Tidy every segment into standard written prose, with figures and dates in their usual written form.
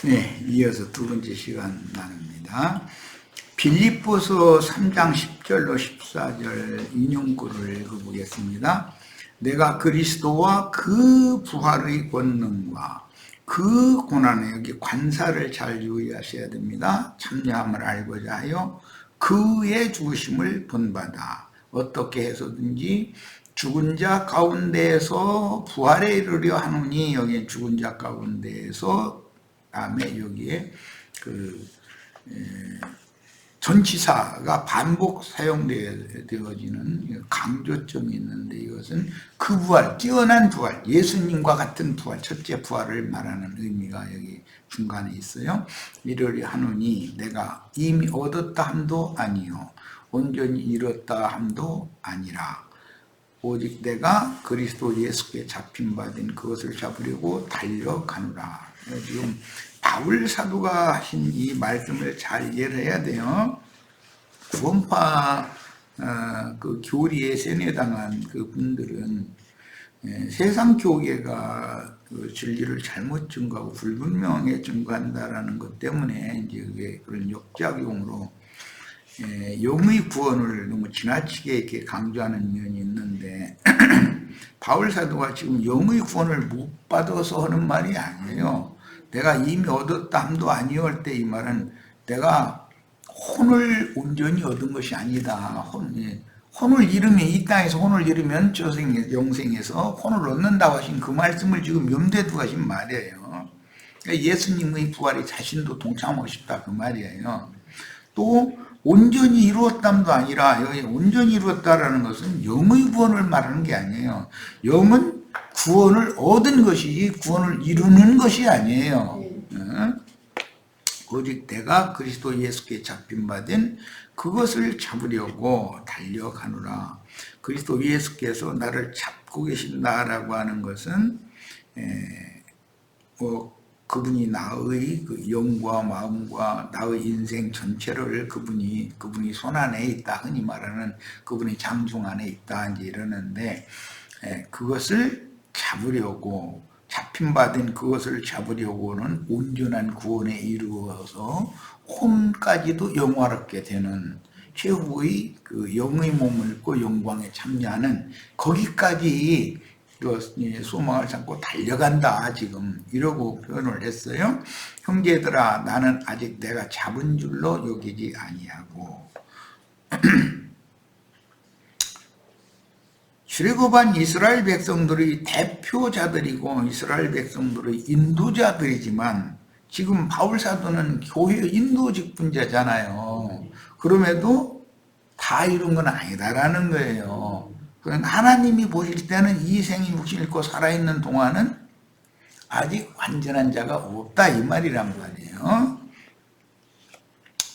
네, 이어서 두 번째 시간 나눕니다. 빌립보서 3장 10절로 14절 인용구를 읽어보겠습니다. 내가 그리스도와 그 부활의 권능과 그 고난에, 여기 관사를 잘 유의하셔야 됩니다. 참여함을 알고자 하여 그의 죽으심을 본받아 어떻게 해서든지 죽은 자 가운데에서 부활에 이르려 하노니, 여기 죽은 자 가운데에서 다음에 여기에 전치사가 반복 사용되어지는 강조점이 있는데, 이것은 그 부활, 뛰어난 부활, 예수님과 같은 부활, 첫째 부활을 말하는 의미가 여기 중간에 있어요. 이르려 하노니 내가 이미 얻었다 함도 아니요 온전히 이뤘다 함도 아니라 오직 내가 그리스도 예수께 잡힌 바 된 그것을 잡으려고 달려가노라. 지금 바울 사도가 하신 이 말씀을 잘 이해해야 돼요. 구원파 그 교리에 세뇌당한 그 분들은 세상 교계가 그 진리를 잘못 증거하고 불분명하게 증거한다라는 것 때문에 이제 그런 역작용으로 영의 구원을 너무 지나치게 이렇게 강조하는 면이 있는데, 바울 사도가 지금 영의 구원을 못 받아서 하는 말이 아니에요. 내가 이미 얻었다 함도 아니요 할 때 이 말은 내가 혼을 온전히 얻은 것이 아니다. 혼을 잃으면, 이 땅에서 혼을 잃으면 영생에서 혼을 얻는다고 하신 그 말씀을 지금 염두에 두고 하신 말이에요. 그러니까 예수님의 부활에 자신도 동참하고 싶다 그 말이에요. 또 온전히 이루었담도 아니라, 여기 온전히 이루었다라는 것은 영의 구원을 말하는 게 아니에요. 영은 구원을 얻은 것이지 구원을 이루는 것이 아니에요. 오직 내가 그리스도 예수께 잡힌 바 된 그것을 잡으려고 달려가노라. 그리스도 예수께서 나를 잡고 계신다라고 하는 것은 그분이 나의 그 영과 마음과 나의 인생 전체를 그분이 손안에 있다, 흔히 말하는 그분의 장중 안에 있다 이제 이러는데, 그것을 잡으려고, 잡힌 바 된 그것을 잡으려고는 온전한 구원에 이루어서 혼까지도 영화롭게 되는 최후의 그 영의 몸을 입고 영광에 참여하는 거기까지 소망을 삼고 달려간다 지금 이러고 표현을 했어요. 형제들아, 나는 아직 내가 잡은 줄로 여기지 아니하고 출애굽한 이스라엘 백성들의 대표자들이고 이스라엘 백성들의 인도자들이지만, 지금 바울 사도는 교회의 인도 직분자잖아요. 그럼에도 다 이룬 건 아니다라는 거예요. 그러니까 하나님이 보실 때는 이 생이 육신을 입고 살아있는 동안은 아직 완전한 자가 없다 이 말이란 말이에요.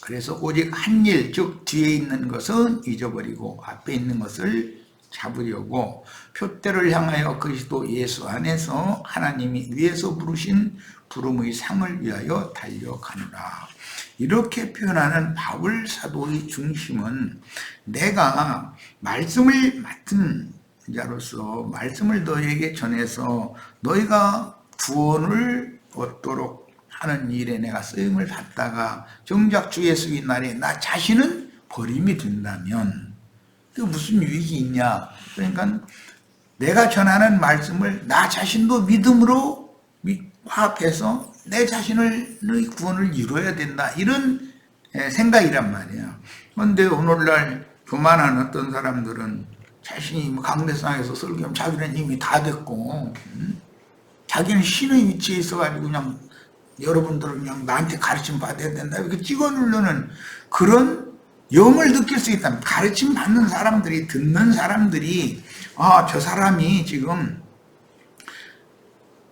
그래서 오직 한 일, 즉 뒤에 있는 것은 잊어버리고 앞에 있는 것을 잡으려고 표대를 향하여 그리스도 예수 안에서 하나님이 위에서 부르신 부름의 상을 위하여 달려가노라. 이렇게 표현하는 바울 사도의 중심은, 내가 말씀을 맡은 자로서 말씀을 너희에게 전해서 너희가 구원을 얻도록 하는 일에 내가 쓰임을 받다가 정작 주 예수의 날에 나 자신은 버림이 된다면 그 무슨 유익이 있냐. 그러니까 내가 전하는 말씀을 나 자신도 믿음으로 화합해서 내 자신의 구원을 이루어야 된다, 이런 생각이란 말이야. 그런데 오늘날 교만한 어떤 사람들은 자신이 강대상에서 설교하면 자기는 이미 다 됐고, 자기는 신의 위치에 있어가지고 그냥 여러분들은 그냥 나한테 가르침 받아야 된다 이렇게 찍어 누르는 그런 영을 느낄 수 있다면, 가르침 받는 사람들이, 듣는 사람들이 저 사람이 지금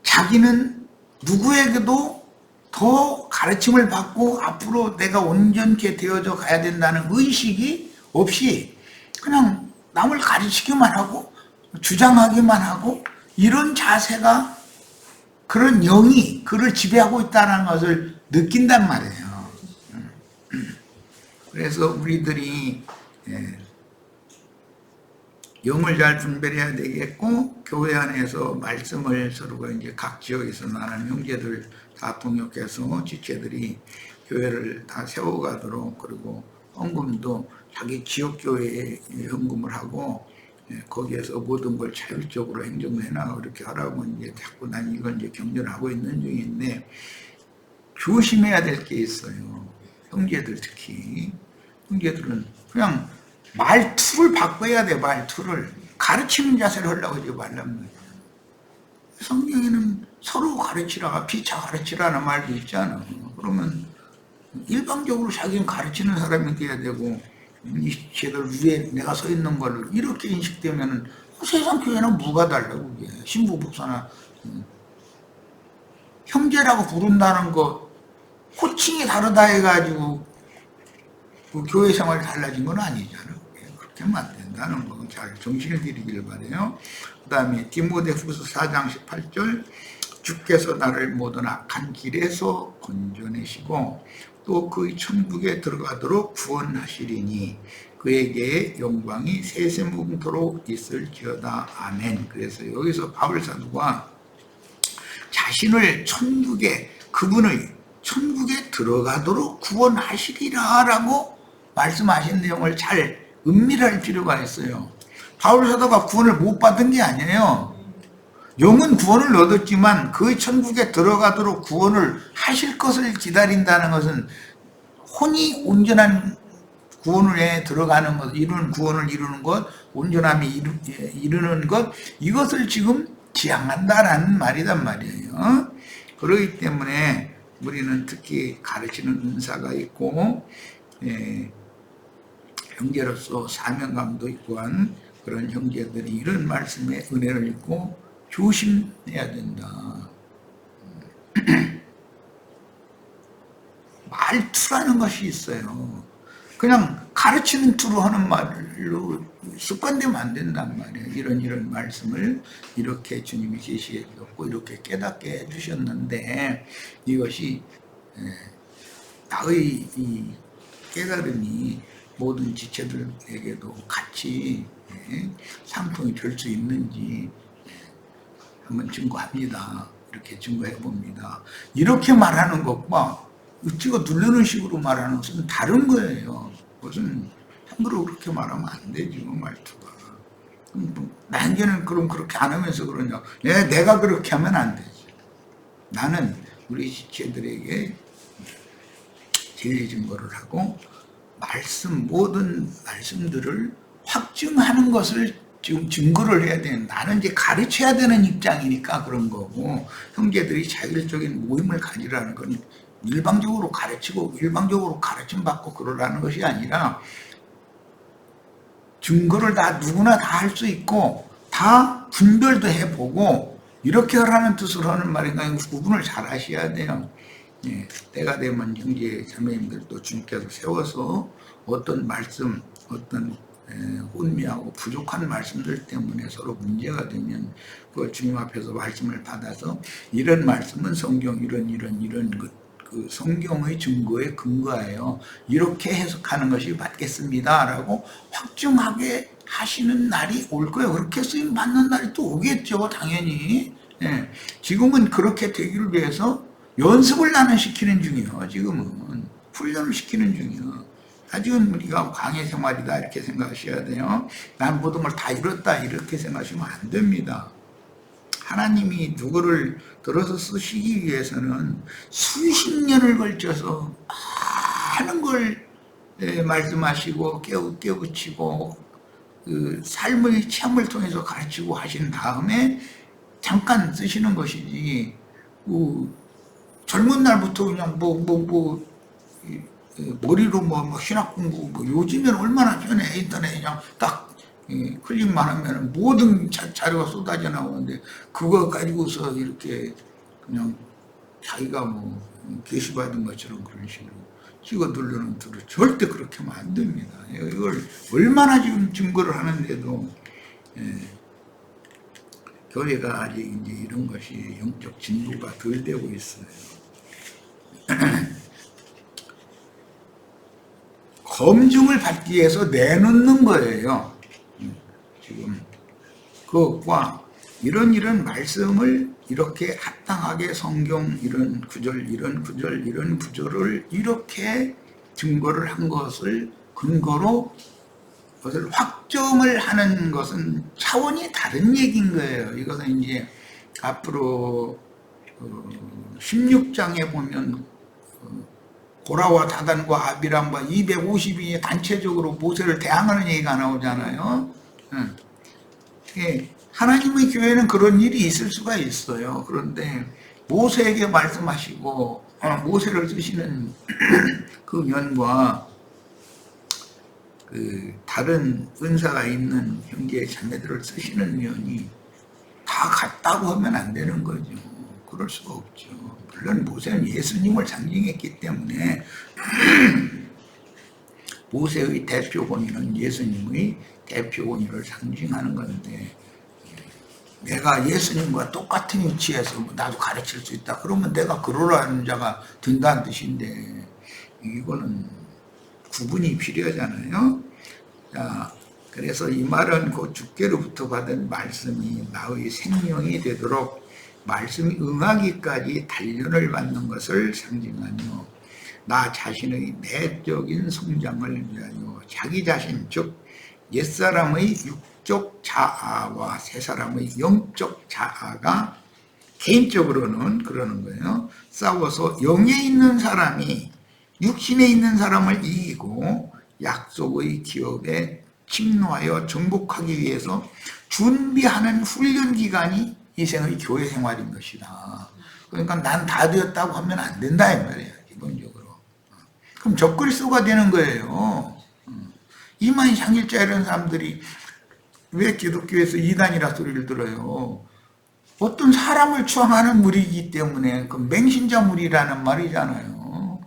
자기는 누구에게도 더 가르침을 받고 앞으로 내가 온전케 되어져 가야 된다는 의식이 없이 그냥 남을 가르치기만 하고 주장하기만 하고, 이런 자세가, 그런 영이 그를 지배하고 있다는 것을 느낀단 말이에요. 그래서 우리들이 영을 잘 분별해야 되겠고, 교회 안에서 말씀을 서로가 이제 각 지역에서 나는 형제들 다 통역해서 지체들이 교회를 다 세워가도록, 그리고 헌금도 자기 지역교회에 헌금을 하고 거기에서 모든 걸 자율적으로 행정해 나가고 이렇게 하라고 이제 자꾸 난 이건 이제 격려하고 있는 중인데, 조심해야 될 게 있어요. 형제들, 특히 형제들은 그냥 말투를 바꿔야 돼. 말투를 가르치는 자세를 하려고 하지 말란 말이야. 성경에는 서로 가르치라, 피차 가르치라는 말도 있잖아. 그러면 일방적으로 자기는 가르치는 사람이 돼야 되고, 이 제들 위에 내가 서 있는 걸로 이렇게 인식되면은 세상 교회는 뭐가 달라고. 그게 신부 목사나 형제라고 부른다는 거 호칭이 다르다 해가지고 그 교회 생활이 달라진 건 아니잖아. 그렇게 하면 안 된다는 거 잘 정신을 들이길 바래요. 그 다음에 디모데후서 4장 18절, 주께서 나를 모든 악한 길에서 건져내시고 또 그 천국에 들어가도록 구원하시리니 그에게 영광이 세세무궁토록 있을지어다. 아멘. 그래서 여기서 바울 사도가 자신을 그분의 천국에 들어가도록 구원하시리라 라고 말씀하신 내용을 잘 은밀할 필요가 있어요. 바울 사도가 구원을 못 받은 게 아니에요. 영은 구원을 얻었지만 그 천국에 들어가도록 구원을 하실 것을 기다린다는 것은 혼이 온전한 구원에 들어가는 것, 구원을 이루는 것, 온전함이 이루는 것, 이것을 지금 지향한다라는 말이란 말이에요. 그렇기 때문에 우리는 특히 가르치는 은사가 있고, 형제로서 사명감도 있고 한 그런 형제들이 이런 말씀에 은혜를 읽고 조심해야 된다. 말투라는 것이 있어요. 그냥 가르치는 투로 하는 말로 습관되면 안 된단 말이에요. 이런 말씀을 이렇게 주님이 제시해 주셨고 이렇게 깨닫게 해주셨는데, 이것이 나의 이 깨달음이 모든 지체들에게도 같이 상통이 될 수 있는지 한번 증거합니다. 이렇게 증거해 봅니다. 이렇게 말하는 것과 찍어 누르는 식으로 말하는 것은 다른 거예요. 그것은 함부로 그렇게 말하면 안 되지, 말투가. 나에게는 그럼 그렇게 안 하면서 그러냐. 내가 그렇게 하면 안 되지. 나는 우리 지체들에게 진리 증거를 하고 모든 말씀들을 확증하는 것을 지금 증거를 해야 되는, 나는 이제 가르쳐야 되는 입장이니까 그런 거고, 형제들이 자율적인 모임을 가지라는 건 일방적으로 가르치고 일방적으로 가르침 받고 그러라는 것이 아니라 증거를 다 누구나 다 할 수 있고 다 분별도 해보고 이렇게 하라는 뜻으로 하는 말인가, 구분을 잘 하셔야 돼요. 때가 되면 형제 자매님들도 주님께서 세워서 어떤 말씀, 어떤 혼미하고 부족한 말씀들 때문에 서로 문제가 되면 그 주님 앞에서 말씀을 받아서 이런 말씀은 성경 이런 그 성경의 증거에 근거하여 이렇게 해석하는 것이 맞겠습니다 라고 확증하게 하시는 날이 올 거예요. 그렇게 쓰임 받는 날이 또 오겠죠, 당연히. 지금은 그렇게 되기를 위해서 연습을 나는 시키는 중이에요. 지금은 훈련을 시키는 중이에요. 아직은 우리가 광야 생활이다 이렇게 생각하셔야 돼요. 난 모든 걸 다 이뤘다 이렇게 생각하시면 안 됩니다. 하나님이 누구를 들어서 쓰시기 위해서는 수십 년을 걸쳐서 많은 걸 말씀하시고 깨우치고 그 삶의 체험을 통해서 가르치고 하신 다음에 잠깐 쓰시는 것이지, 젊은 날부터 그냥 머리로 신학 공부, 요즘에는 얼마나 편해. 인터넷에 그냥 딱 클릭만 하면 모든 자료가 쏟아져 나오는데, 그거 가지고서 이렇게 그냥 자기가 계시받은 것처럼 그런 식으로 찍어 누르는 들을 절대 그렇게 하면 안 됩니다. 이걸 얼마나 지금 증거를 하는데도 교회가 아직 이제 이런 것이 영적 진보가 덜 되고 있어요. 검증을 받기 위해서 내놓는 거예요. 지금 그것과 이런 말씀을 이렇게 합당하게 성경 이런 구절 이런 구절을 이렇게 증거를 한 것을 근거로 그것을 확정을 하는 것은 차원이 다른 얘기인 거예요. 이것은 이제 앞으로 16장에 보면 고라와 다단과 아비람과 250인이 단체적으로 모세를 대항하는 얘기가 나오잖아요. 하나님의 교회는 그런 일이 있을 수가 있어요. 그런데 모세에게 말씀하시고 모세를 쓰시는 그 면과 그 다른 은사가 있는 형제 자매들을 쓰시는 면이 다 같다고 하면 안 되는 거죠. 그럴 수가 없죠. 물론 모세는 예수님을 상징했기 때문에 모세의 대표 권위는 예수님의 대표 권위를 상징하는 건데, 내가 예수님과 똑같은 위치에서 나도 가르칠 수 있다 그러면 내가 그러라는 자가 된다는 뜻인데, 이거는 구분이 필요하잖아요. 자, 그래서 이 말은 그 주께로부터 받은 말씀이 나의 생명이 되도록 말씀이 응하기까지 단련을 받는 것을 상징하며, 나 자신의 내적인 성장을 위하여 자기 자신 즉 옛사람의 육적 자아와 새사람의 영적 자아가 개인적으로는 그러는 거예요. 싸워서 영에 있는 사람이 육신에 있는 사람을 이기고 약속의 기업에 침노하여 정복하기 위해서 준비하는 훈련 기간이 이생의 교회 생활인 것이다. 그러니까 난 다 되었다고 하면 안 된다 이 말이에요. 기본적으로. 그럼 적그리스도가 되는 거예요. 이만 향일자 이런 사람들이 왜 기독교에서 이단이라 소리를 들어요? 어떤 사람을 추앙하는 무리이기 때문에 그 맹신자 무리라는 말이잖아요.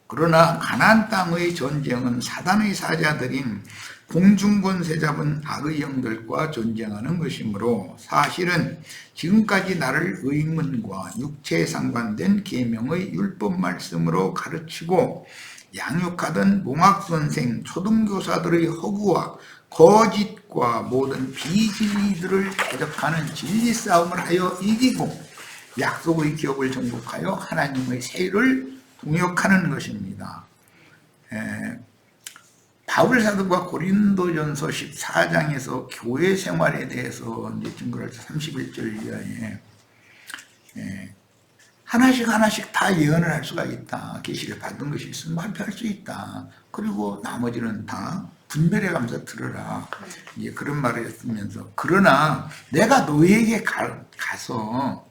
그러나 가나안 땅의 전쟁은 사단의 사자들인 공중권세 잡은 악의 영들과 전쟁하는 것이므로, 사실은 지금까지 나를 의문과 육체에 상관된 계명의 율법 말씀으로 가르치고 양육하던 몽학선생 초등교사들의 허구와 거짓과 모든 비진리들을 대적하는 진리 싸움을 하여 이기고 약속의 기업을 정복하여 하나님의 세를 동역하는 것입니다. 바울 사도가 고린도전서 14장에서 교회 생활에 대해서 이제 증거를 31절 이하에 하나씩 다 예언을 할 수가 있다. 계시를 받은 것이 있으면 발표할 수 있다. 그리고 나머지는 다 분별해 가면서 들으라. 이제 그런 말을 했으면서, 그러나 내가 너희에게 가서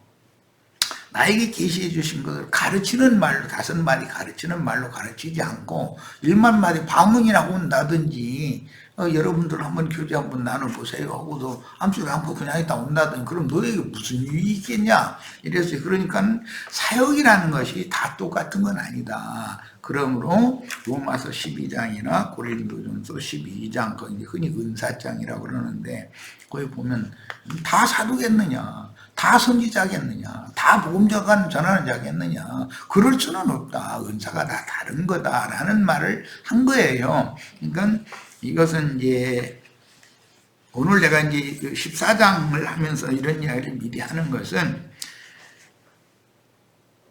나에게 계시해 주신 것을 가르치는 말로, 5마디 가르치는 말로 가르치지 않고 1만 마디 방언이라고 온다든지 여러분들 한번 교제 한번 나눠보세요 하고도 아무튼 않고 그냥 있다 온다든지, 그럼 너에게 무슨 유익이 있겠냐 이랬어요. 그러니까 사역이라는 것이 다 똑같은 건 아니다. 그러므로 로마서 12장이나 고린도전서 12장, 거기 흔히 은사장이라고 그러는데, 거기 보면 다 사도겠느냐, 다 선지자겠느냐, 다 복음자가 전하는 자겠느냐, 그럴 수는 없다. 은사가 다 다른 거다라는 말을 한 거예요. 그러니까 이것은 이제 오늘 내가 이제 14장을 하면서 이런 이야기를 미리 하는 것은,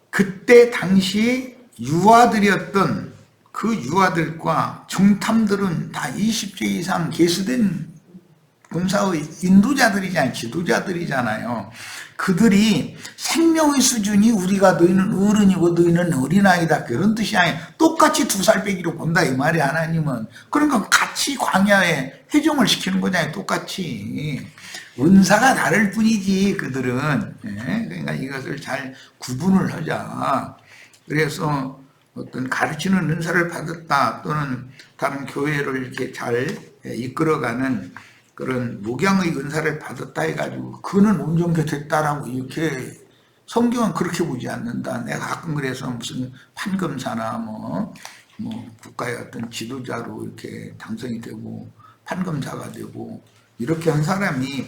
그때 당시 유아들이었던 그 유아들과 정탐들은 다 20세 이상 계수된 군사의 인도자들이잖아요. 지도자들이잖아요. 그들이 생명의 수준이 우리가 너희는 어른이고 너희는 어린아이다 그런 뜻이 아니에요. 똑같이 2살 빼기로 본다 이 말이 하나님은. 그러니까 같이 광야에 회종을 시키는 거잖아요. 똑같이. 은사가 다를 뿐이지 그들은. 그러니까 이것을 잘 구분을 하자. 그래서 어떤 가르치는 은사를 받았다 또는 다른 교회를 이렇게 잘 이끌어가는 그런 목양의 은사를 받았다 해가지고 그는 온전케 됐다라고 이렇게 성경은 그렇게 보지 않는다. 내가 가끔 그래서 무슨 판검사나 뭐 국가의 어떤 지도자로 이렇게 당선이 되고 판검사가 되고 이렇게 한 사람이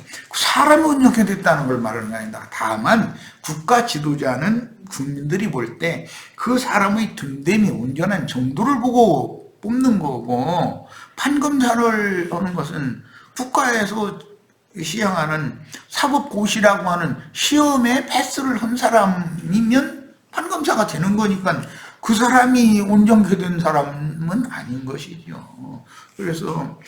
온전케 됐다는 걸 말하는 게 아니다. 다만 국가 지도자는 국민들이 볼 때 그 사람의 됨됨이 온전한 정도를 보고 뽑는 거고, 판검사를 하는 것은 국가에서 시행하는 사법고시라고 하는 시험에 패스를 한 사람이면 판검사가 되는 거니까 그 사람이 온전케 된 사람은 아닌 것이죠. 그래서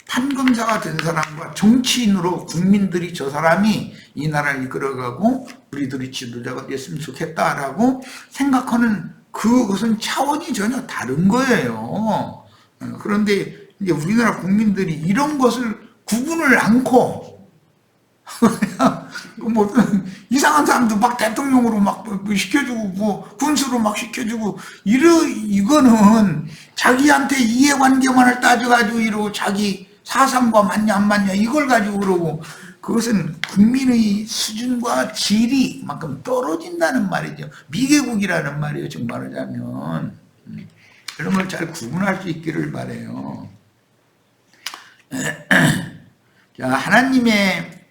판검사가 된 사람과 정치인으로 국민들이 저 사람이 이 나라를 이끌어가고 우리들이 지도자가 됐으면 좋겠다라고 생각하는 그것은 차원이 전혀 다른 거예요. 그런데 이제 우리나라 국민들이 이런 것을 구분을 않고 그냥 뭐 이상한 사람도 막 대통령으로 막 시켜주고 뭐 군수로 막 시켜주고 이거는 자기한테 이해관계만을 따져가지고 이러고 자기 사상과 맞냐 안 맞냐 이걸 가지고 그러고 그것은 국민의 수준과 질이 만큼 떨어진다는 말이죠. 미개국이라는 말이에요. 지금 말하자면 그런 걸 잘 구분할 수 있기를 바라요. 자, 하나님의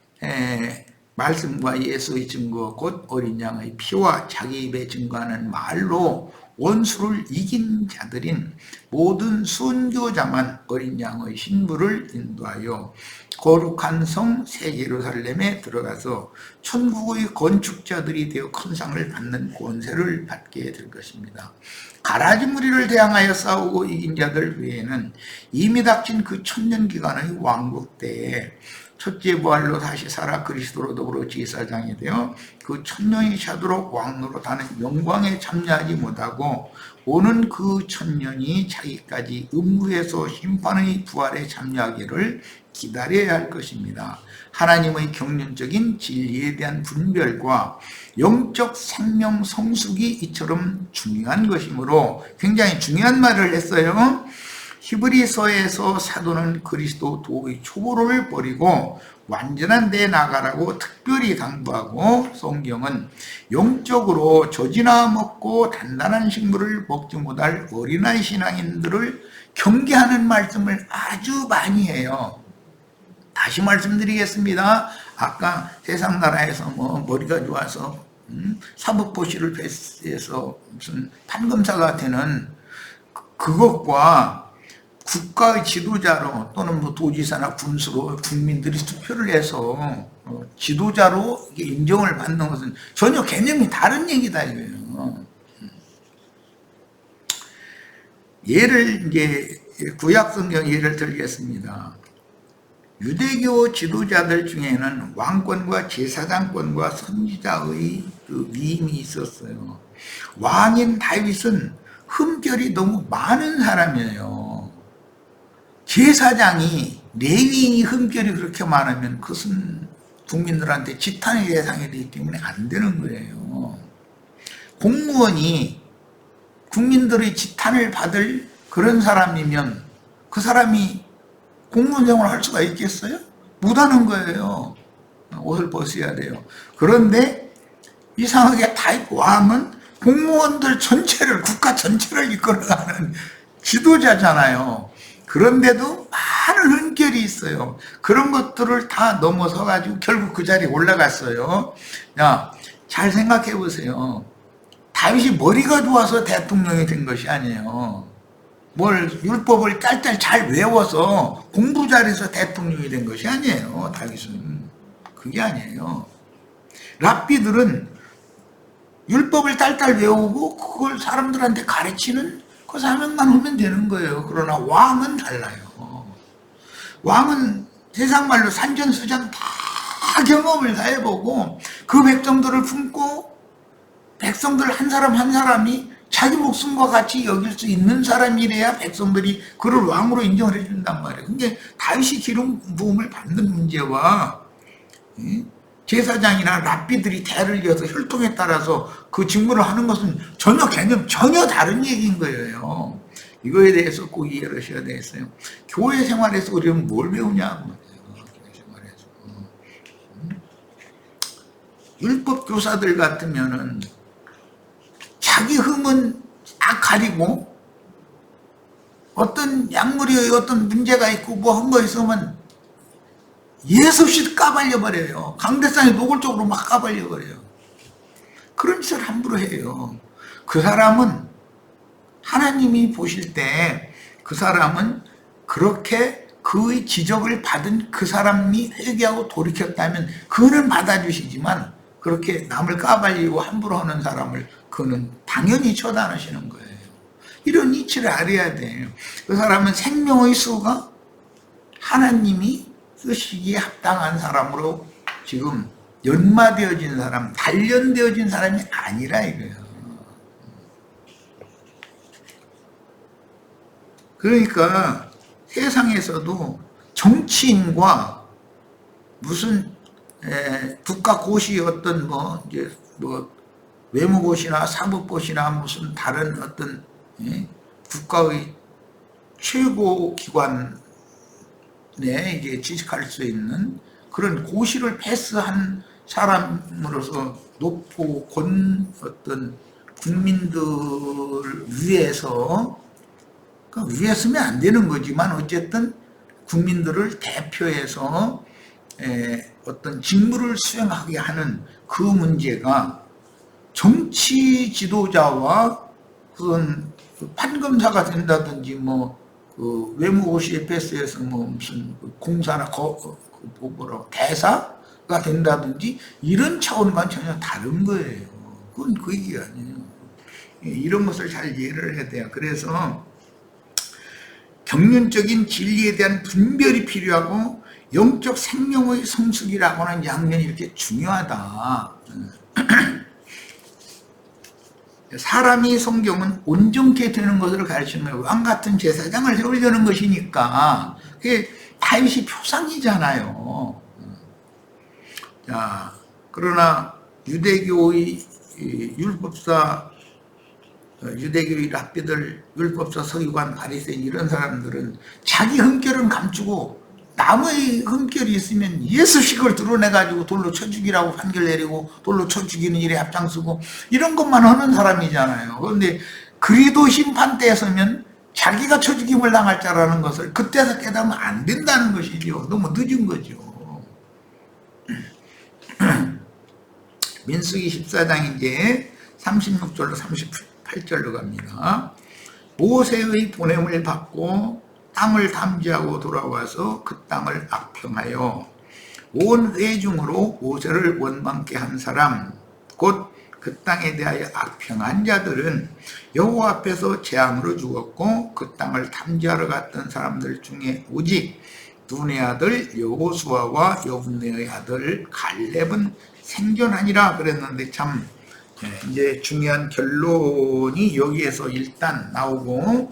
말씀과 예수의 증거 곧 어린 양의 피와 자기 입에 증거하는 말로 원수를 이긴 자들인 모든 순교자만 어린 양의 신부를 인도하여 거룩한 성 새 예루살렘에 들어가서 천국의 건축자들이 되어 큰 상을 받는 권세를 받게 될 것입니다. 가라지 무리를 대항하여 싸우고 이긴 자들 외에는 이미 닥친 그 천년기간의 왕국 때에 첫째 부활로 다시 살아 그리스도로 더불어 제사장이 되어 그 천년이 차도록 왕노로 다는 영광에 참여하지 못하고 오는 그 천년이 차기까지 음부에서 심판의 부활에 참여하기를 기다려야 할 것입니다. 하나님의 경륜적인 진리에 대한 분별과 영적 생명 성숙이 이처럼 중요한 것이므로 굉장히 중요한 말을 했어요. 히브리서에서 사도는 그리스도 도의 초보를 버리고 완전한 데 나가라고 특별히 강조하고 성경은 영적으로 젖이나 먹고 단단한 식물을 먹지 못할 어린아이 신앙인들을 경계하는 말씀을 아주 많이 해요. 다시 말씀드리겠습니다. 아까 세상 나라에서 뭐 머리가 좋아서 사법고시를 패스해서 무슨 판검사가 되는 그것과 국가의 지도자로 또는 뭐 도지사나 군수로 국민들이 투표를 해서 지도자로 인정을 받는 것은 전혀 개념이 다른 얘기다 이거예요. 예를 이제 구약 성경 예를 들겠습니다. 유대교 지도자들 중에는 왕권과 제사장권과 선지자의 그 위임이 있었어요. 왕인 다윗은 흠결이 너무 많은 사람이에요. 제사장이 레위인이 흠결이 그렇게 많으면 그것은 국민들한테 지탄의 대상이 되기 때문에 안 되는 거예요. 공무원이 국민들의 지탄을 받을 그런 사람이면 그 사람이 공무원 생활을 할 수가 있겠어요? 못하는 거예요. 옷을 벗어야 돼요. 그런데 이상하게 다윗 왕은 공무원들 전체를 국가 전체를 이끌어가는 지도자잖아요. 그런데도 많은 흠결이 있어요. 그런 것들을 다 넘어서 가지고 결국 그 자리에 올라갔어요. 야, 잘 생각해 보세요. 다윗이 머리가 좋아서 대통령이 된 것이 아니에요. 뭘 율법을 딸딸 잘 외워서 공부 잘해서 대통령이 된 것이 아니에요. 다윗은 그게 아니에요. 랍비들은 율법을 딸딸 외우고 그걸 사람들한테 가르치는 그 사명만 하면 되는 거예요. 그러나 왕은 달라요. 왕은 세상 말로 산전수전 다 경험을 다 해보고 그 백성들을 품고 백성들 한 사람 한 사람이 자기 목숨과 같이 여길 수 있는 사람이래야 백성들이 그를 왕으로 인정을 해준단 말이에요. 근데 다윗이 기름 부음을 받는 문제와 제사장이나 랍비들이 대를 이어서 혈통에 따라서 그 직무를 하는 것은 전혀 다른 얘기인 거예요. 이거에 대해서 꼭 이해를 하셔야 되겠어요. 교회 생활에서 우리는 뭘 배우냐고 말이에요. 교회 생활에서. 율법 교사들 같으면은 자기 흠은 딱 가리고 어떤 약물이 어떤 문제가 있고 뭐 한 거 있으면 예수없이 까발려버려요. 강대상에 노골적으로 막 까발려버려요. 그런 짓을 함부로 해요. 그 사람은 하나님이 보실 때 그 사람은 그렇게 그의 지적을 받은 그 사람이 회개하고 돌이켰다면 그는 받아주시지만 그렇게 남을 까발리고 함부로 하는 사람을 그는 당연히 처단하시는 거예요. 이런 이치를 알아야 돼요. 그 사람은 생명의 수가 하나님이 쓰시기에 합당한 사람으로 지금 연마되어진 사람, 단련되어진 사람이 아니라 이거예요. 그러니까 세상에서도 정치인과 무슨 국가고시 어떤 이제 외무고시나 사법고시나 무슨 다른 어떤 국가의 최고 기관에 이제 취직할 수 있는 그런 고시를 패스한 사람으로서 높고 어떤 국민들 위해서 위에 서면 안 되는 거지만 어쨌든 국민들을 대표해서 어떤 직무를 수행하게 하는 그 문제가 정치 지도자와 그건 판검사가 된다든지 그 외무고시에 패스해서 무슨 공사나 대사가 된다든지 이런 차원과는 전혀 다른 거예요. 그건 그 얘기가 아니에요. 이런 것을 잘 이해를 해야 돼요. 그래서 경륜적인 진리에 대한 분별이 필요하고 영적 생명의 성숙이라고 하는 양면이 이렇게 중요하다. 사람이 성경은 온전케 되는 것을 가르치는 거예요. 왕 같은 제사장을 세우려는 것이니까 그게 다윗이 표상이잖아요. 자, 그러나 유대교의 랍비들, 율법사, 서기관, 바리새인 이런 사람들은 자기 흠결은 감추고 남의 흠결이 있으면 예수식을 드러내가지고 돌로 쳐 죽이라고 판결 내리고 돌로 쳐 죽이는 일에 앞장서고 이런 것만 하는 사람이잖아요. 그런데 그리도 심판대에 서면 자기가 쳐 죽임을 당할 자라는 것을 그때서 깨닫으면 안 된다는 것이죠. 너무 늦은 거죠. 민수기 14장 이제 36절로 38절로 갑니다. 모세의 보냄을 받고 땅을 탐지하고 돌아와서 그 땅을 악평하여 온 회중으로 모세를 원망케 한 사람 곧 그 땅에 대하여 악평한 자들은 여호와 앞에서 재앙으로 죽었고 그 땅을 탐지하러 갔던 사람들 중에 오직 눈의 아들 여호수아와 여분네의 아들 갈렙은 생존하니라 그랬는데 참 이제 중요한 결론이 여기에서 일단 나오고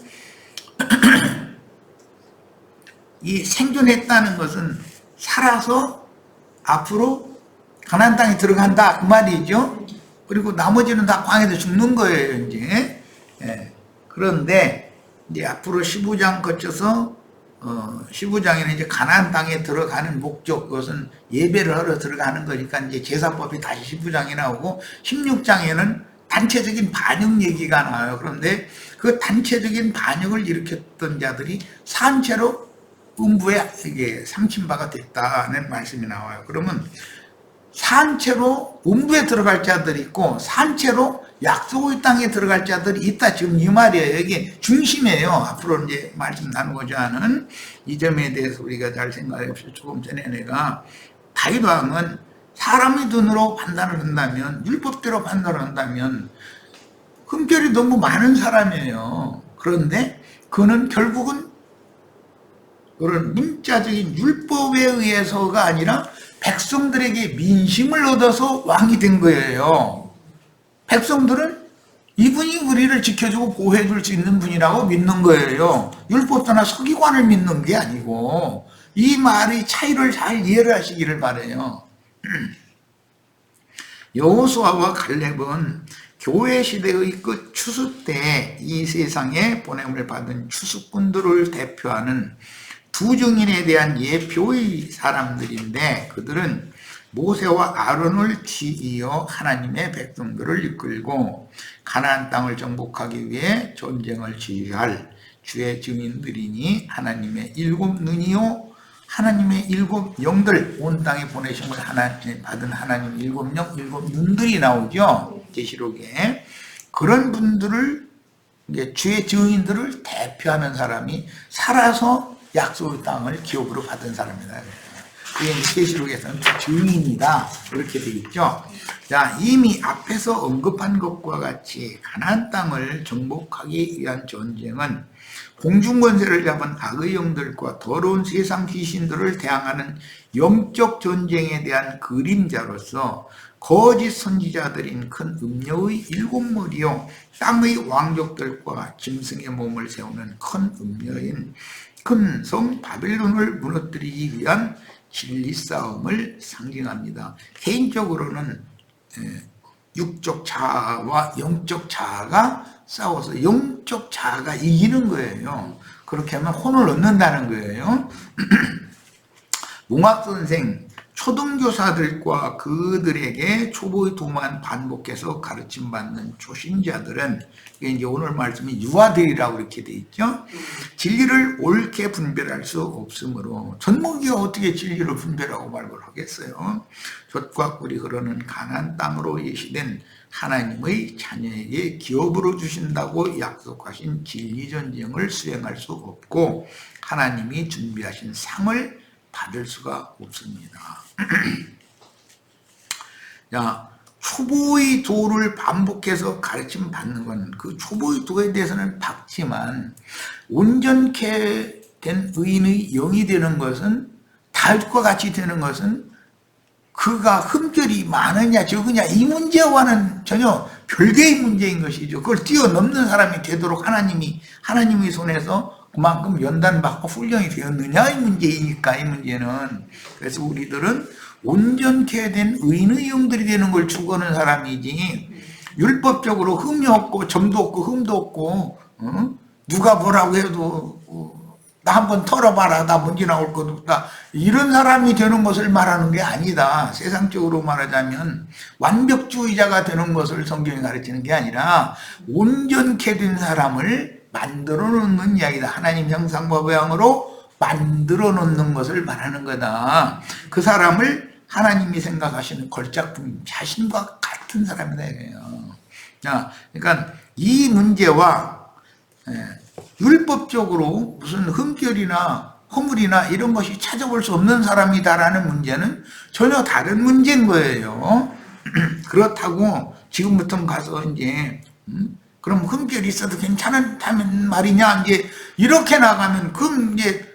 이 생존했다는 것은 살아서 앞으로 가나안 땅에 들어간다 그 말이죠. 그리고 나머지는 다 광야에서 죽는 거예요 이제. 그런데 이제 앞으로 15장 거쳐서 15장에는 이제 가나안 땅에 들어가는 목적 그것은 예배를 하러 들어가는 거니까 이제 제사법이 다시 15장에 나오고 16장에는 단체적인 반역 얘기가 나와요. 그런데 그 단체적인 반역을 일으켰던 자들이 산채로 음부에 이게 삼친바가 됐다는 말씀이 나와요. 그러면 산채로 음부에 들어갈 자들이 있고 산채로 약속의 땅에 들어갈 자들이 있다. 지금 이 말이에요. 이게 중심이에요. 앞으로 이제 말씀 나누고자 하는 이 점에 대해서 우리가 잘 생각해 봅시다. 조금 전에 내가 다윗 왕은 사람의 눈으로 판단을 한다면 율법대로 판단을 한다면 흠결이 너무 많은 사람이에요. 그런데 그는 결국은 그런 문자적인 율법에 의해서가 아니라 백성들에게 민심을 얻어서 왕이 된 거예요. 백성들은 이분이 우리를 지켜주고 보호해줄 수 있는 분이라고 믿는 거예요. 율법사나 서기관을 믿는 게 아니고 이 말의 차이를 잘 이해를 하시기를 바라요. 여호수아와 갈렙은 교회 시대의 끝 추수 때 이 세상에 보냄을 받은 추수꾼들을 대표하는 두 증인에 대한 예표의 사람들인데 그들은 모세와 아론을 지이어 하나님의 백성들을 이끌고 가나안 땅을 정복하기 위해 전쟁을 지휘할 주의 증인들이니 하나님의 일곱 눈이요 하나님의 일곱 영들 온 땅에 보내심을 받은 하나님 일곱 영 일곱 눈들이 나오죠. 계시록에 그런 분들을 이제 주의 증인들을 대표하는 사람이 살아서 약속의 땅을 기업으로 받은 사람이다. 그게 계시록에서는 증인이다 이렇게 되어 있죠. 자, 이미 앞에서 언급한 것과 같이 가나안 땅을 정복하기 위한 전쟁은 공중권세를 잡은 악의 영들과 더러운 세상 귀신들을 대항하는 영적 전쟁에 대한 그림자로서 거짓 선지자들인 큰 음녀의 일곱 머리요 땅의 왕족들과 짐승의 몸을 세우는 큰 음녀인 큰 성 바벨론을 무너뜨리기 위한 진리 싸움을 상징합니다. 개인적으로는 육적 자아와 영적 자아가 싸워서 영적 자아가 이기는 거예요. 그렇게 하면 혼을 얻는다는 거예요. 몽학선생, 초등교사들과 그들에게 초보의 도만 반복해서 가르침받는 초신자들은, 이게 이제 오늘 말씀이 유아들이라고 이렇게 돼 있죠. 진리를 옳게 분별할 수 없으므로 전문기가 어떻게 진리를 분별하고 말을 하겠어요. 젖과 꿀이 흐르는 가나안 땅으로 예시된 하나님의 자녀에게 기업으로 주신다고 약속하신 진리 전쟁을 수행할 수 없고 하나님이 준비하신 상을 받을 수가 없습니다. 자, 초보의 도를 반복해서 가르침 받는 건 그 초보의 도에 대해서는 박지만 온전케 된 의인의 영이 되는 것은 다윗과 같이 되는 것은 그가 흠결이 많으냐 적으냐 이 문제와는 전혀 별개의 문제인 것이죠. 그걸 뛰어넘는 사람이 되도록 하나님의 손에서 그만큼 연단받고 훈련이 되었느냐의 문제이니까 이 문제는. 그래서 우리들은 온전케 된 의인의 영들이 되는 걸 추구하는 사람이지 율법적으로 흠이 없고 점도 없고 흠도 없고 누가 뭐라고 해도 나 한번 털어봐라 나 문제 나올 것 없다 이런 사람이 되는 것을 말하는 게 아니다. 세상적으로 말하자면 완벽주의자가 되는 것을 성경이 가르치는 게 아니라 온전케 된 사람을 만들어 놓는 이야기다. 하나님 형상과 모양으로 만들어 놓는 것을 말하는 거다. 그 사람을 하나님이 생각하시는 걸작품 자신과 같은 사람이다 이거예요. 자, 그러니까 이 문제와 율법적으로 무슨 흠결이나 허물이나 이런 것이 찾아볼 수 없는 사람이다라는 문제는 전혀 다른 문제인 거예요. 그렇다고 지금부터 가서 이제 그럼 흠결이 있어도 괜찮다는 말이냐 이제 이렇게 나가면 그럼 이제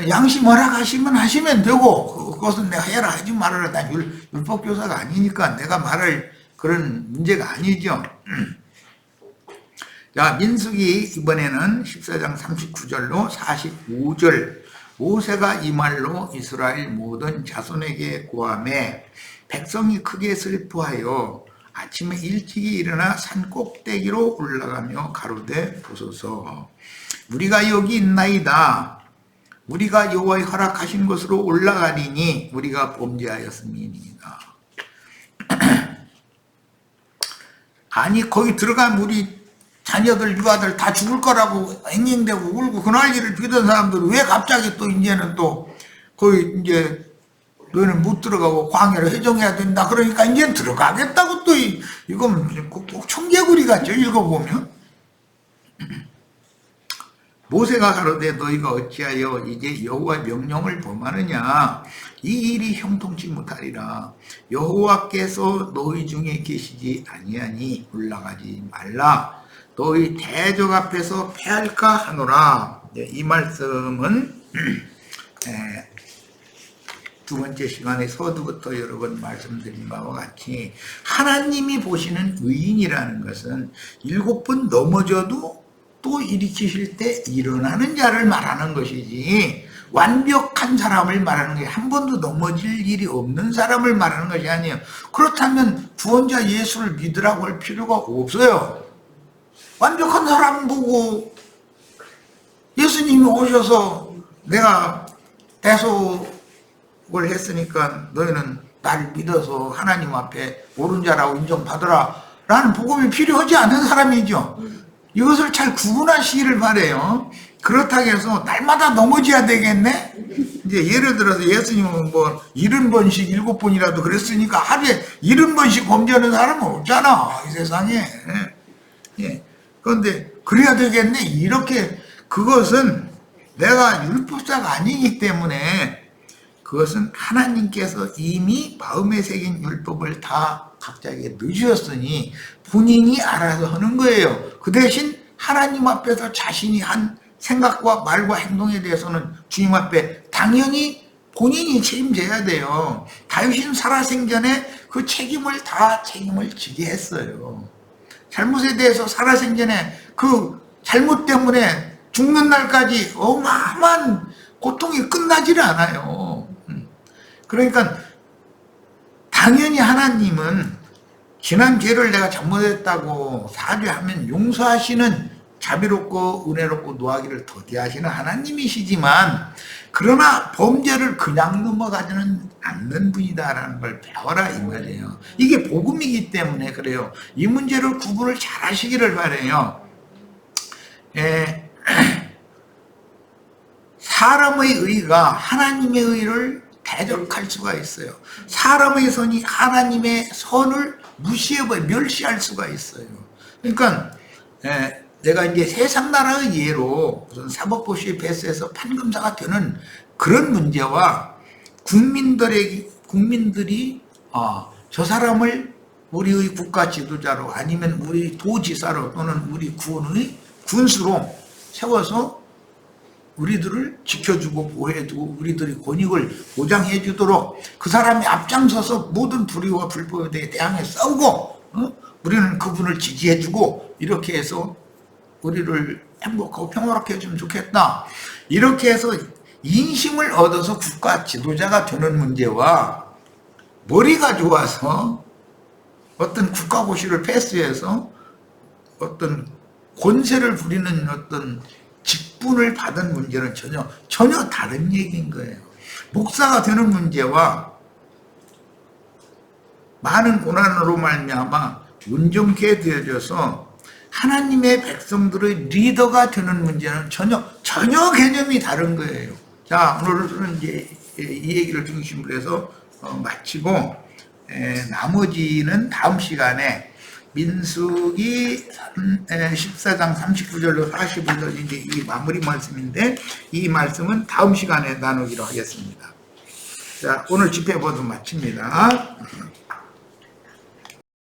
양심 허락하시면 하시면 되고 그것은 내가 해라 하지 말아라. 난 율법교사가 아니니까 내가 말할 그런 문제가 아니죠. 자, 민수기 이번에는 14장 39절로 45절 모세가 이 말로 이스라엘 모든 자손에게 고하매 백성이 크게 슬퍼하여 아침에 일찍이 일어나 산 꼭대기로 올라가며 가로되 보소서 우리가 여기 있나이다. 우리가 여호와의 허락하신 곳으로 올라가리니 우리가 범죄하였음이니이다. 아니 거기 들어가면 우리 자녀들 유아들 다 죽을 거라고 앵앵대고 울고 그 난리를 피던 사람들은 왜 갑자기 또 이제는 또 거기 이제 너는 못 들어가고 광야로 해정해야 된다 그러니까 이제 들어가겠다고 또 이건 꼭 청개구리 같죠 읽어보면. 모세가 가로되 너희가 어찌하여 이제 여호와의 명령을 범하느냐 이 일이 형통치 못하리라. 여호와께서 너희 중에 계시지 아니하니 올라가지 말라. 너희 대적 앞에서 패할까 하노라. 이 말씀은 두 번째 시간에 서두부터 여러 번 말씀드린 바와 같이 하나님이 보시는 의인이라는 것은 7번 넘어져도 또 일으키실 때 일어나는 자를 말하는 것이지 완벽한 사람을 말하는 게 한 번도 넘어질 일이 없는 사람을 말하는 것이 아니에요. 그렇다면 구원자 예수를 믿으라고 할 필요가 없어요. 완벽한 사람 보고 예수님이 오셔서 내가 대속을 했으니까 너희는 나를 믿어서 하나님 앞에 옳은 자라고 인정받으라 라는 복음이 필요하지 않은 사람이죠. 이것을 잘 구분하시기를 바래요. 그렇다고 해서 날마다 넘어져야 되겠네? 이제 예를 들어서 예수님은 뭐 70번씩 7번이라도 그랬으니까 하루에 70번씩 범죄하는 사람은 없잖아 이 세상에. 예. 그런데 그래야 되겠네 이렇게 그것은 내가 율법자가 아니기 때문에 그것은 하나님께서 이미 마음에 새긴 율법을 다 각자에게 넣으셨으니 본인이 알아서 하는 거예요. 그 대신 하나님 앞에서 자신이 한 생각과 말과 행동에 대해서는 주님 앞에 당연히 본인이 책임져야 돼요. 다윗은 살아생전에 그 책임을 지게 했어요. 잘못에 대해서 살아생전에 그 잘못 때문에 죽는 날까지 어마어마한 고통이 끝나지를 않아요. 그러니까 당연히 하나님은 지난 죄를 내가 잘못했다고 사죄하면 용서하시는 자비롭고 은혜롭고 노하기를 더디하시는 하나님이시지만, 그러나 범죄를 그냥 넘어가지는 않는 분이다라는 걸 배워라 이 말이에요. 이게 복음이기 때문에 그래요. 이 문제를 구분을 잘 하시기를 바라요. 사람의 의가 하나님의 의를 대적할 수가 있어요. 사람의 선이 하나님의 선을 멸시할 수가 있어요. 그러니까 내가 이제 세상 나라의 예로 무슨 사법고시에 패스해서 판검사가 되는 그런 문제와 국민들이 저 사람을 우리의 국가 지도자로 아니면 우리 도지사로 또는 우리 군수로 세워서 우리들을 지켜주고 보호해주고 우리들의 권익을 보장해 주도록 그 사람이 앞장서서 모든 불의와 불법에 대항해 싸우고 우리는 그분을 지지해 주고 이렇게 해서 우리를 행복하고 평화롭게 해주면 좋겠다. 이렇게 해서 인심을 얻어서 국가 지도자가 되는 문제와 머리가 좋아서 어떤 국가고시를 패스해서 어떤 권세를 부리는 어떤 직분을 받은 문제는 전혀 다른 얘기인 거예요. 목사가 되는 문제와 많은 고난으로 말미암아 온전케 되어져서 하나님의 백성들의 리더가 되는 문제는 전혀 개념이 다른 거예요. 자, 오늘은 이제 이 얘기를 중심으로 해서 마치고 나머지는 다음 시간에 민수기 14장 39절로 45절 이제 이 마무리 말씀인데 이 말씀은 다음 시간에 나누기로 하겠습니다. 자, 오늘 집회 모두 마칩니다.